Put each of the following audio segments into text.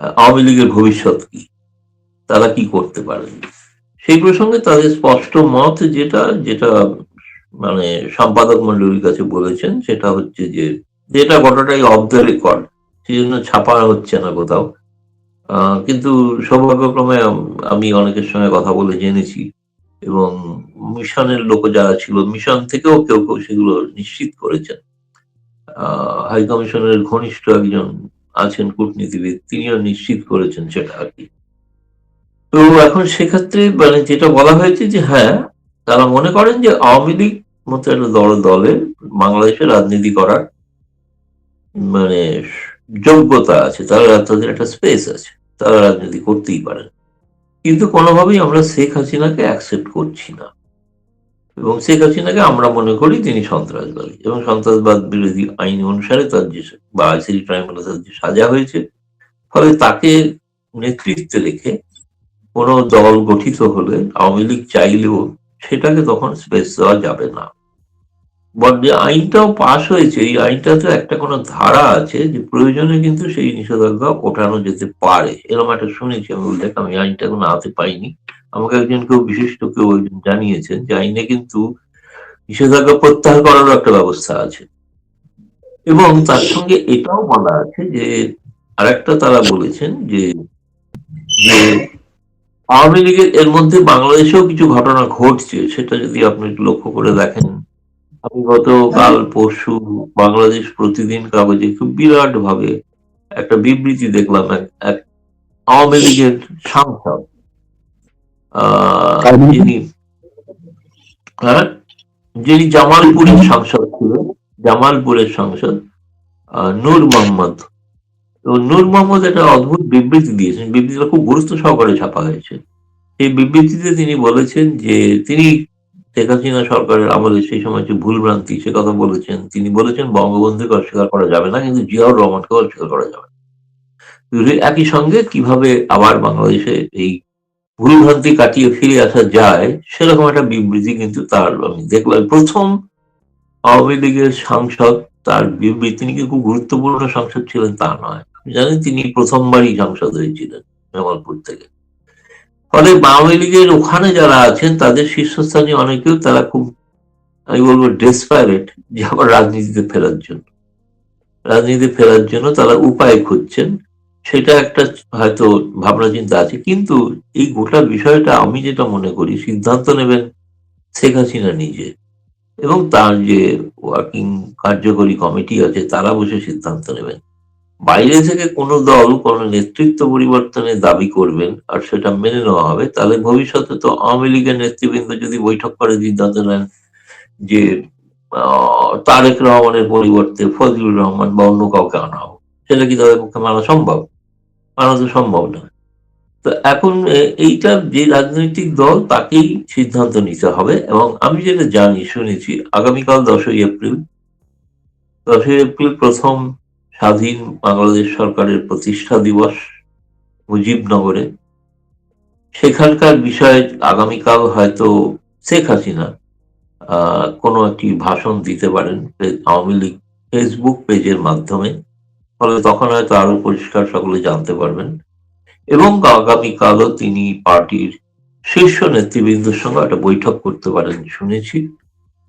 আওয়ামী লীগের ভবিষ্যৎ কি, তারা কি করতে পারেন, সেই প্রসঙ্গে তাদের স্পষ্ট মত যেটা যেটা মানে সম্পাদক মন্ডলীর কাছে বলেছেন, সেটা হচ্ছে যে যেটা গোটাটাই অফ দ্য রেকর্ড, সেই জন্য ছাপা হচ্ছে না কোথাও। কিন্তু সৌভাগ্যক্রমে আমি অনেকের সঙ্গে কথা বলে জেনেছি, এবং মিশনের লোক যারা ছিল, মিশন থেকেও কেউ কেউ সেগুলো নিশ্চিত করেছেন। হাই কমিশনের ঘনিষ্ঠ একজন আছেন কূটনীতিবিদ, তিনিও নিশ্চিত করেছেন সেটা আর কি। তো এখন সেক্ষেত্রে মানে যেটা বলা হয়েছে যে হ্যাঁ, তারা মনে করেন যে আওয়ামী লীগ মতো একটা দলে বাংলাদেশে রাজনীতি করার মানে যোগ্যতা আছে, তাদের একটা স্পেস আছে, তারা রাজনীতি করতেই পারেন। কিন্তু কোনোভাবেই আমরা শেখ হাসিনাকে অ্যাকসেপ্ট করছি না, এবং শেখ হাসিনাকে আমরা মনে করি তিনি সন্ত্রাসবাদী, এবং সন্ত্রাসবাদ বিরোধী আইন অনুসারে তার যে বা আইসিডি ট্রাইব্যুনালে তার যে সাজা হয়েছে, ফলে তাকে নেতৃত্বে রেখে কোনো দল গঠিত হলে আওয়ামী লীগ চাইলেও সেটাকে তখন স্পেস দেওয়া যাবে না। যে আইনটাও পাশ হয়েছে, এই আইনটাতে একটা কোনো ধারা আছে যে প্রয়োজনে কিন্তু সেই নিষেধাজ্ঞা ওঠানো যেতে পারে, এরকম একটা শুনেছি আমি উল্লেখ। আমি আইনটা কোনো হাতে পাইনি, আমাকে একজন কেউ বিশিষ্ট কেউ একজন জানিয়েছেন যে আইনে কিন্তু নিষেধাজ্ঞা প্রত্যাহার করারও একটা ব্যবস্থা আছে। এবং তার সঙ্গে এটাও বলা আছে যে আরেকটা তারা বলেছেন যে যে আওয়ামী লীগের এর মধ্যে বাংলাদেশেও কিছু ঘটনা ঘটছে, সেটা যদি আপনি একটু লক্ষ্য করে দেখেন। আমি গতকাল পরশু বাংলাদেশ প্রতিদিন কাগজে খুব বিরাট ভাবে একটা বিবৃতি দেখলাম, এক আওয়ামী লীগের সাংসদ, যিনি হ্যাঁ যিনি জামালপুরের সাংসদ ছিলেন, জামালপুরের সাংসদ নূর মোহাম্মদ। তো নূর মোহাম্মদ একটা অদ্ভুত বিবৃতি দিয়েছেন, বিবৃতিটা খুব গুরুত্ব সহকারে ছাপা হয়েছে। এই বিবৃতিতে তিনি বলেছেন যে তিনি শেখ হাসিনা সরকারের আমলে সেই সময় যে ভুলভ্রান্তি সে কথা বলেছেন। তিনি বলেছেন বঙ্গবন্ধুকে অস্বীকার করা যাবে না, কিন্তু জিয়াউর রহমানকে অস্বীকার করা যাবে না। একই সঙ্গে কিভাবে আবার বাংলাদেশে এই ভুলভ্রান্তি কাটিয়ে ফিরে আসা যায়, সেরকম একটা বিবৃতি কিন্তু তার আমি দেখলাম। প্রথম আওয়ামী লীগের সাংসদ, তার বিবৃতি, তিনি কি খুব গুরুত্বপূর্ণ সাংসদ ছিলেন তা নয়, জানেন তিনি প্রথমবারই সাংসদ হয়েছিলেন জামালপুর থেকে। ফলে আওয়ামী লীগের ওখানে যারা আছেন তাদের শীর্ষস্থানীয় অনেকেও তারা খুব, আমি বলবো ডেসপারেট, যে আবার রাজনীতিতে ফেরার জন্য তারা উপায় খুঁজছেন। সেটা একটা হয়তো ভাবনা চিন্তা আছে, কিন্তু এই গোটা বিষয়টা আমি যেটা মনে করি সিদ্ধান্ত নেবেন শেখ হাসিনা নিজে, এবং তার যে ওয়ার্কিং কার্যকরী কমিটি আছে তারা বসে সিদ্ধান্ত নেবেন। বাইরে থেকে কোনো দল কোনো নেতৃত্ব পরিবর্তনের দাবি করবেন আর সেটা মেনে নেওয়া হবে, তাহলে ভবিষ্যতে তো আওয়ামী লীগের নেতৃবৃন্দ যদি বৈঠক করে সিদ্ধান্ত নেন যে তারেক রহমানের পরিবর্তে ফজলুর রহমান বা অন্য কাউকে আনা হোক, সেটা কি তাদের পক্ষে মানা সম্ভব? মানা তো সম্ভব না। তো এখন এইটা যে রাজনৈতিক দল তাকেই সিদ্ধান্ত নিতে হবে। এবং আমি যেটা জানি, শুনেছি আগামীকাল 10ই এপ্রিল, 10ই এপ্রিল প্রথম স্বাধীন বাংলাদেশ সরকারের প্রতিষ্ঠা দিবস মুজিবনগরে। সেখানকার বিষয়ে আগামীকাল হয়তো শেখ হাসিনা কোনো একটি ভাষণ দিতে পারেন আওয়ামী লীগ ফেসবুক পেজের মাধ্যমে। ফলে তখন হয়তো আরো পরিষ্কার সকলে জানতে পারবেন, এবং আগামীকালও তিনি পার্টির শীর্ষ নেতৃবৃন্দের সঙ্গে একটা বৈঠক করতে পারেন শুনেছি।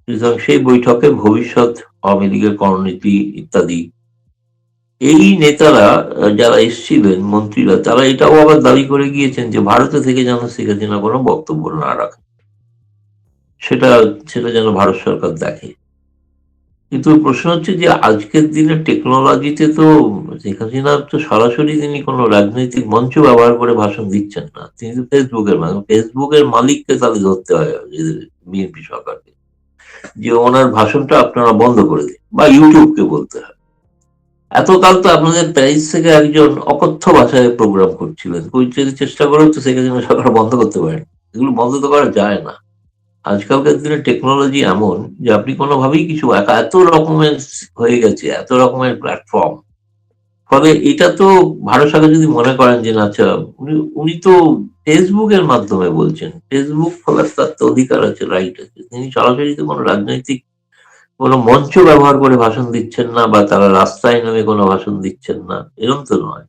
সুতরাং সেই বৈঠকে ভবিষ্যৎ আওয়ামী লীগের করণীতি ইত্যাদি, এই নেতারা যারা এসেছিলেন মন্ত্রীরা, তারা এটাও আবার দাবি করে গিয়েছেন যে ভারতে থেকে যেন শেখ হাসিনা কোনো বক্তব্য না রাখে, সেটা সেটা যেন ভারত সরকার দেখে। কিন্তু প্রশ্ন হচ্ছে যে আজকের দিনে টেকনোলজিতে তো শেখ হাসিনা তো সরাসরি তিনি কোনো রাজনৈতিক মঞ্চ ব্যবহার করে ভাষণ দিচ্ছেন না, তিনি তো ফেসবুকের মালিককে তাহলে ধরতে হয় বিএনপি সরকারকে, যে ওনার ভাষণটা আপনারা বন্ধ করে দিন, বা ইউটিউবকে বলতে হয়। এতকাল তো আপনাদের প্যারিস থেকে একজন অকথ্য ভাষায় প্রোগ্রাম করছিলেন, যদি চেষ্টা করেও তো শেখ হাসিনা সরকার বন্ধ করতে পারেন। এগুলো বন্ধ তো করা যায় না। আজকালকার দিনে টেকনোলজি এমন যে আপনি কোনোভাবেই কিছু এত রকমের হয়ে গেছে, এত রকমের প্ল্যাটফর্ম। ফলে এটা তো ভারত সরকার যদি মনে করেন যে না, আচ্ছা উনি তো ফেসবুকের মাধ্যমে বলছেন, ফেসবুক খোলার তার তো অধিকার আছে, রাইট আছে, তিনি সরাসরি তো কোনো রাজনৈতিক কোনো মঞ্চ ব্যবহার করে ভাষণ দিচ্ছেন না, বা তারা রাস্তায় নেমে কোনো ভাষণ দিচ্ছেন না, এরকম তো নয়।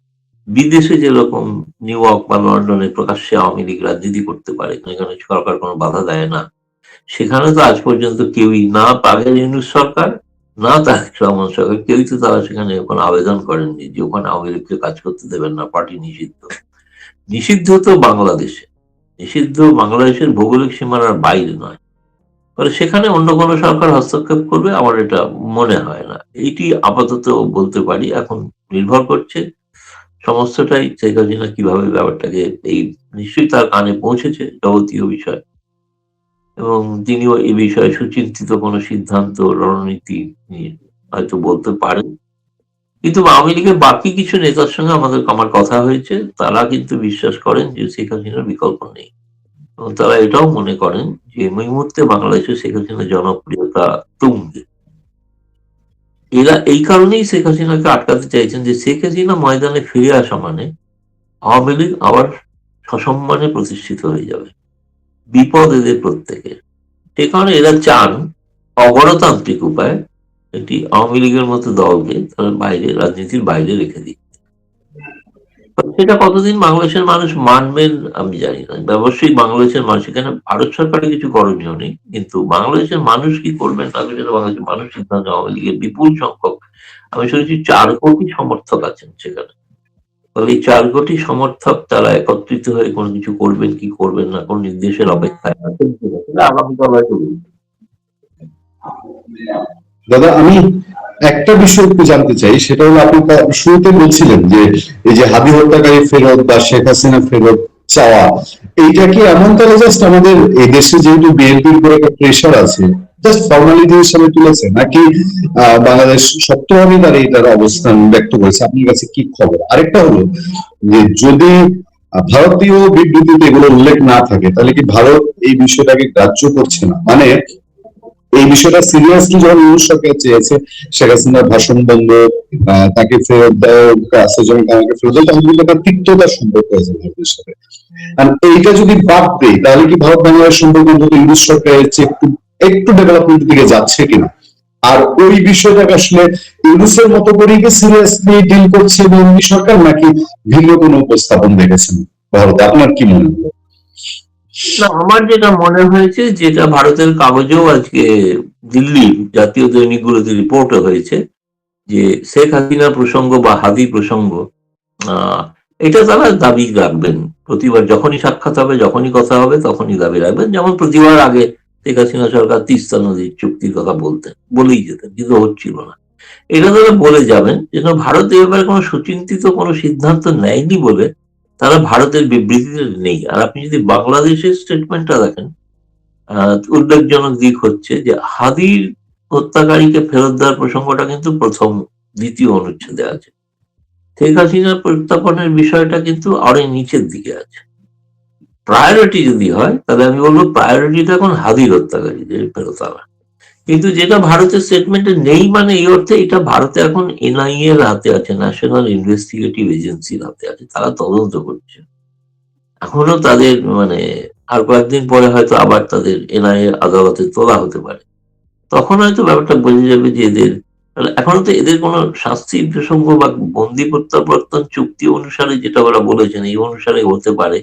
বিদেশে যেরকম নিউ ইয়র্ক বা লন্ডনে প্রকাশ্যে আওয়ামী লীগ রাজনীতি করতে পারে, এখানে সরকার কোনো বাধা দেয় না, সেখানে তো আজ পর্যন্ত কেউই, না আগের ইউনূস সরকার না তারেক রহমান সরকার, কেউই তো তারা সেখানে কোনো আবেদন করেননি যে ওখানে আওয়ামী লীগকে কাজ করতে দেবেন না, পার্টি নিষিদ্ধ। নিষিদ্ধ তো বাংলাদেশে, নিষিদ্ধ বাংলাদেশের ভৌগোলিক সীমানার বাইরে নয়। ফলে সেখানে অন্য কোনো সরকার হস্তক্ষেপ করবে আমার এটা মনে হয় না। এইটি আপাতত বলতে পারি। এখন নির্ভর করছে সমস্তটাই শেখ হাসিনা কিভাবে ব্যাপারটাকে, এই নিশ্চয়ই তার কানে পৌঁছেছে যাবতীয় বিষয়, এবং তিনিও এই বিষয়ে সুচিন্তিত কোনো সিদ্ধান্ত রণনীতি নিয়ে হয়তো বলতে পারেন। কিন্তু আওয়ামী লীগের বাকি কিছু নেতার সঙ্গে আমার কথা হয়েছে, তারা কিন্তু বিশ্বাস করেন যে শেখ হাসিনার বিকল্প নেই, এবং তারা এটাও মনে করেন যে এই মুহূর্তে বাংলাদেশে শেখ হাসিনার জনপ্রিয়তা তুঙ্গে। এরা এই কারণেই শেখ হাসিনাকে আটকাতে চাইছেন যে শেখ হাসিনা ময়দানে ফিরে আসা মানে আওয়ামী লীগ আবার সসম্মানে প্রতিষ্ঠিত হয়ে যাবে, বিপদ এদের প্রত্যেকের। সে কারণে এরা চান অগণতান্ত্রিক উপায় একটি আওয়ামী লীগের মতো দলকে তারা বাইরে, রাজনীতির বাইরে রেখে দিই। সেটা কতদিন বাংলাদেশের মানুষ মানবেন আমি জানি না। অবশ্যই বাংলাদেশের মানুষ, এখানে ভারত সরকারের কিছু করণীয় নেই, কিন্তু বাংলাদেশের মানুষ কি করবেন না করবেন সেটা বাংলাদেশের মানুষ সিদ্ধান্ত। আওয়ামী লীগের বিপুল সংখ্যক, আমি শুনেছি 4 কোটি সমর্থক আছেন সেখানে। ফলে এই 4 কোটি সমর্থক তারা একত্রিত হয়ে কোনো কিছু করবেন কি করবেন না, কোন নির্দেশের অপেক্ষায় আছেন কিনা সেটা আগামীকাল হয়তো বলবে। দাদা, আমি একটা বিষয় একটু জানতে চাই, সেটা হলো আপনি শুরুতে বলছিলেন যে এই যে হাদি হত্যাকারী ফেরত বা শেখ হাসিনা ফেরত চাওয়া, এইটা কি এমন তাহলে জাস্ট আমাদের এই দেশে যেহেতু বিএনপির উপর একটা প্রেশার আছে, জাস্ট ফর্মালিটি হিসেবে তুলেছে, নাকি বাংলাদেশ শক্তভাবে তার এইটার অবস্থান ব্যক্ত করেছে? আপনার কাছে কি খবর? আরেকটা হলো যে যদি ভারতীয় বিবৃতিতে এগুলো উল্লেখ না থাকে, তাহলে কি ভারত এই বিষয়টাকে গ্রাহ্য করছে না? মানে এই বিষয়টা সিরিয়াসলি যখন ইউনুস সরকার চেয়েছে শেখ হাসিনার ভাষণ বন্ধ, তাকে ফেরত দেওয়া, আমাকে ফেরত দেওয়া, তখন কিন্তু একটা তিক্ততার সম্পর্ক হয়েছে ভারতের সাথে। আর এইটা যদি বাদ দেয়, তাহলে কি ভারত বাংলাদেশ সম্পর্ক অন্তত ইউনুস সরকারের চেয়ে একটু একটু ডেভেলপমেন্টের দিকে যাচ্ছে কিনা? আর ওই বিষয়টাকে আসলে ইউনুসের মতো করে কি সিরিয়াসলি ডিল করছে মোদী সরকার, নাকি ভিন্ন কোনো উপস্থাপন দেখেছেন ভারতে? আপনার কি মনে হয়? না, আমার যেটা মনে হয়েছে, যেটা ভারতের কাগজেও আজকে দিল্লির জাতীয় দৈনিকগুলোতে রিপোর্টও হয়েছে, যে শেখ হাসিনা প্রসঙ্গ বা হাদি প্রসঙ্গ, আহ এটা তারা দাবি রাখবেন প্রতিবার, যখনই সাক্ষাৎ হবে, যখনই কথা হবে, তখনই দাবি রাখবেন। যেমন প্রতিবার আগে শেখ হাসিনা সরকার তিস্তা নদীর চুক্তির কথা বলেই যেতেন, কিন্তু হচ্ছিল না। এটা তারা বলে যাবেন, যেন ভারত এ ব্যাপারে কোনো সুচিন্তিত কোনো সিদ্ধান্ত নেয়নি বলে তারা ভারতের বিবৃতিতে নেই। আর আপনি যদি বাংলাদেশের স্টেটমেন্টটা দেখেন, উল্লেখজনক দিক হচ্ছে যে হাদির হত্যাকারীকে ফেরত দেওয়ার প্রসঙ্গটা কিন্তু দ্বিতীয় অনুচ্ছেদে আছে। শেখ হাসিনার প্রত্যাপনের বিষয়টা কিন্তু অনেক নিচের দিকে আছে। প্রায়োরিটি যদি হয়, তাহলে আমি বলবো প্রায়োরিটিটা এখন হাদির হত্যাকারীদের ফেরত আনা। কিন্তু যেটা ভারতের স্টেটমেন্টে নেই, মানে এই অর্থে এটা ভারতে এখন এনআইএ এর হাতে আছে, ন্যাশনাল ইনভেস্টিগেটিভ এজেন্সির হাতে আছে, তারা তদন্ত করছে। এখনো তাদের মানে আর কয়েকদিন পরে হয়তো আবার তাদের এনআইএ আদালতে তোলা হতে পারে, তখন হয়তো ব্যাপারটা বোঝা যাবে যে এদের, এখনো তো এদের কোনো শাস্তির প্রসঙ্গ বা বন্দি প্রত্যাবর্তন চুক্তি অনুসারে যেটা ওরা বলেছেন এই অনুসারে হতে পারে,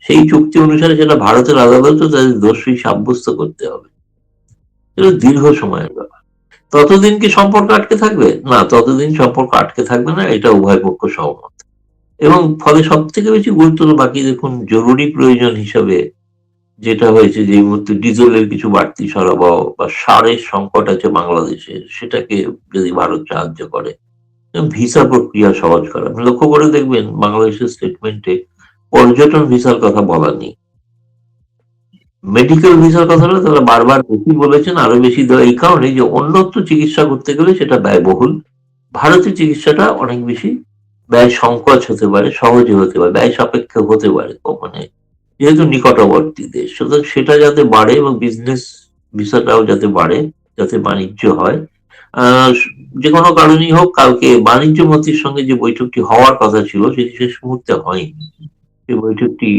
সেই চুক্তি অনুসারে সেটা ভারতের আদালতও তাদের দোষী সাব্যস্ত করতে হবে। এটা দীর্ঘ সময়ের ব্যাপার। ততদিন কি সম্পর্ক আটকে থাকবে? না, ততদিন সম্পর্ক আটকে থাকবে না, এটা উভয় পক্ষ সহমত। এবং ফলে সব থেকে বেশি গুরুত্ব বাকি দেখুন, জরুরি প্রয়োজন হিসাবে যেটা হয়েছে যে এই মুহূর্তে ডিজেলের কিছু বাড়তি সরবরাহ বা সারের সংকট আছে বাংলাদেশে, সেটাকে যদি ভারত সাহায্য করে, ভিসা প্রক্রিয়া সহজ করা। আপনি লক্ষ্য করে দেখবেন বাংলাদেশের স্টেটমেন্টে পর্যটন ভিসার কথা বলা নেই, মেডিকেল ভিসার কথাটা তারা বারবার বেশি বলেছেন, আরো বেশি দেওয়া এই কারণে যে অন্যত্র চিকিৎসা করতে গেলে সেটা ব্যয়বহুল, ভারতের চিকিৎসাটা অনেক বেশি ব্যয় সংকোচ হতে পারে, সহজে হতে পারে, ব্যয় সাপেক্ষ হতে পারে, মানে যেহেতু নিকটবর্তী দেশ, সুতরাং সেটা যাতে বাড়ে এবং বিজনেস ভিসাটাও যাতে বাড়ে, যাতে বাণিজ্য হয়। আহ যে কোনো কারণেই হোক, কালকে বাণিজ্য মন্ত্রীর সঙ্গে যে বৈঠকটি হওয়ার কথা ছিল সেটি শেষ মুহূর্তে হয়নি, সেই বৈঠকটি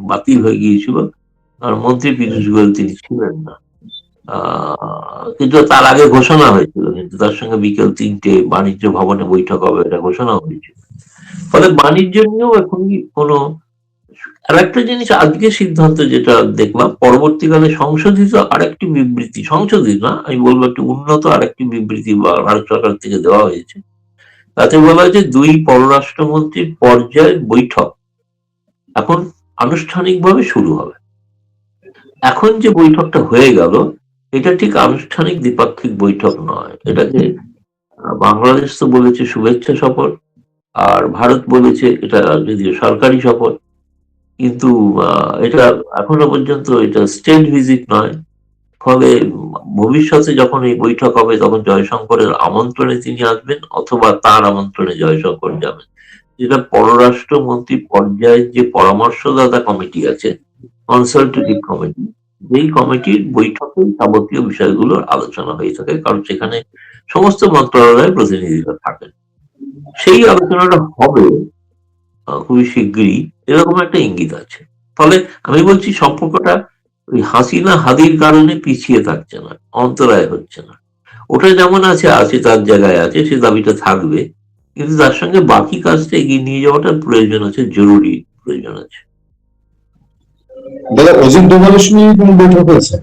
বাতিল হয়ে গিয়েছিল, আর মন্ত্রী পীযূষ গোয়েল তিনি ছিলেন না। কিন্তু তার আগে ঘোষণা হয়েছিল, কিন্তু তার সঙ্গে বিকেল 3টে বাণিজ্য ভবনে বৈঠক হবে এটা ঘোষণা হয়েছিল। ফলে বাণিজ্য নিয়েও এখন কোনো, আর একটা জিনিস আজকে সিদ্ধান্ত যেটা দেখলাম, পরবর্তীকালে সংশোধিত আরেকটি বিবৃতি, সংশোধিত না আমি বলবো একটু উন্নত আরেকটি বিবৃতি ভারত সরকার থেকে দেওয়া হয়েছে। তাতে বলা হয়েছে 2 পররাষ্ট্রমন্ত্রীর পর্যায়ের বৈঠক এখন আনুষ্ঠানিকভাবে শুরু হবে। এখন যে বৈঠকটা হয়ে গেল, এটা ঠিক আনুষ্ঠানিক দ্বিপাক্ষিক বৈঠক নয়, এটাকে বাংলাদেশ তো বলেছে শুভেচ্ছা সফর, আর ভারত বলেছে এটা যদিও সরকারি সফর, কিন্তু এটা এখনো পর্যন্ত এটা স্টেট ভিজিট নয়। ফলে ভবিষ্যতে যখন এই বৈঠক হবে তখন জয়শঙ্করের আমন্ত্রণে তিনি আসবেন অথবা তার আমন্ত্রণে জয়শঙ্কর যাবেন। যেটা পররাষ্ট্রমন্ত্রী পর্যায়ের যে পরামর্শদাতা কমিটি আছে, কনসালটেটিভ কমিটি, যেই কমিটির বৈঠকে যাবতীয় বিষয়গুলোর আলোচনা হয়ে থাকে, কারণ সেখানে সমস্ত মন্ত্রণালয়ের প্রতিনিধিরা থাকেন। সেই আলোচনাটা হবে খুবই শিগগিরই, এরকম একটা ইঙ্গিত আছে। ফলে আমি বলছি সম্পর্কটা ওই হাসিনা হাদির কারণে পিছিয়ে থাকছে না, অন্তরায় হচ্ছে না। ওটা যেমন আছে আছে তার জায়গায় আছে, সে দাবিটা থাকবে, কিন্তু তার সঙ্গে বাকি কাজটা এগিয়ে নিয়ে যাওয়াটা প্রয়োজন আছে, জরুরি প্রয়োজন আছে। দাদা, অজিত ডোভালের সঙ্গে কোনো বৈঠক হয়েছে?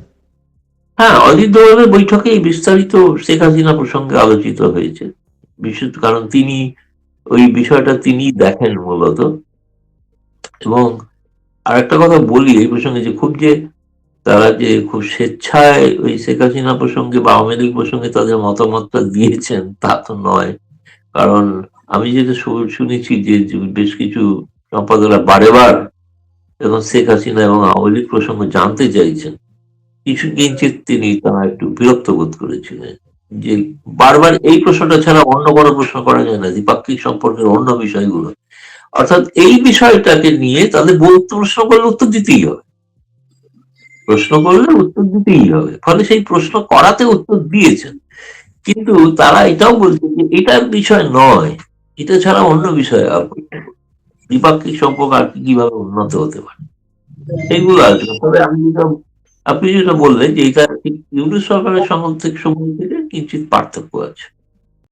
হ্যাঁ, অজিত দোভালের বৈঠকে এই বিস্তারিত শেখ হাসিনা প্রসঙ্গে আলোচিত হয়েছে, বিশেষ কারণ তিনি ওই বিষয়টা তিনি দেখেন মূলত। এবং আরেকটা কথা বলি এই প্রসঙ্গে, যে খুব যে তারা যে খুব স্বেচ্ছায় ওই শেখ হাসিনা প্রসঙ্গে বা আওয়ামী লীগ প্রসঙ্গে তাদের মতামতটা দিয়েছেন তা তো নয়। কারণ আমি যেটা শুনেছি যে বেশ কিছু সম্পাদকরা বারেবার এবং শেখ হাসিনা এবং আওয়ামী লীগ প্রসঙ্গে জানতে চাইছেন, কিছু কিঞ্চিত তিনি তারা একটু বিরক্ত বোধ করেছিলেন যে বারবার এই প্রশ্নটা ছাড়া অন্য কোনো প্রশ্ন করা যায় না দ্বিপাক্ষিক সম্পর্কের অন্য বিষয়গুলো, অর্থাৎ এই বিষয়টাকে নিয়ে তাদের প্রশ্ন করলে উত্তর দিতেই হবে, প্রশ্ন করলে উত্তর দিতেই হবে। ফলে সেই প্রশ্ন করাতে উত্তর দিয়েছেন, কিন্তু তারা এটাও বলছে যে এটার বিষয় নয়, এটা ছাড়া অন্য বিষয় দ্বিপাক্ষিক সম্পর্ক আর কিভাবে উন্নত হতে পারে সেইগুলো আছে। তবে আমি যেটা, আপনি যেটা বললেন যে এটা ঠিক ইউনিট সরকারের সময় থেকে কিঞ্চিত পার্থক্য আছে।